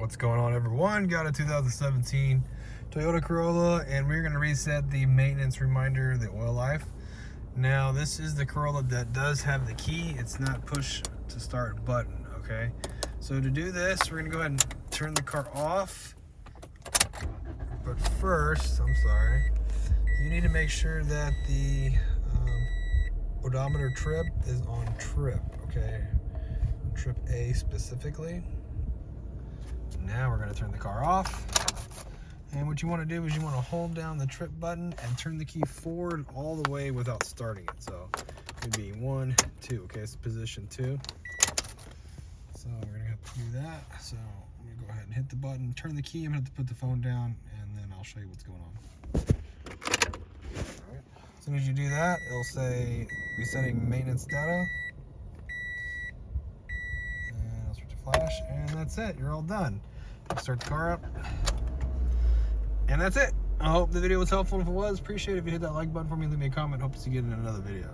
What's going on, everyone? Got a 2017 Toyota Corolla, and we're going to reset the maintenance reminder, the oil life. Now, this is the Corolla that does have the key. It's not push to start button, okay? So to do this, we're going to go ahead and turn the car off. But first, you need to make sure that the odometer trip is on trip, okay? Trip A specifically. Now we're going to turn the car off. And what you want to do is you want to hold down the trip button and turn the key forward all the way without starting it. So it would be 1, 2. Okay, it's position 2. So we're going to have to do that. So I'm going to go ahead and hit the button, turn the key. I'm going to have to put the phone down, and then I'll show you what's going on. All right. As soon as you do that, it'll say resetting maintenance data. And I'll switch to flash, and that's it. You're all done. Start the car up. And that's it. I hope the video was helpful. If it was, appreciate it if you hit that like button for me. Leave me a comment. Hope to see you in another video.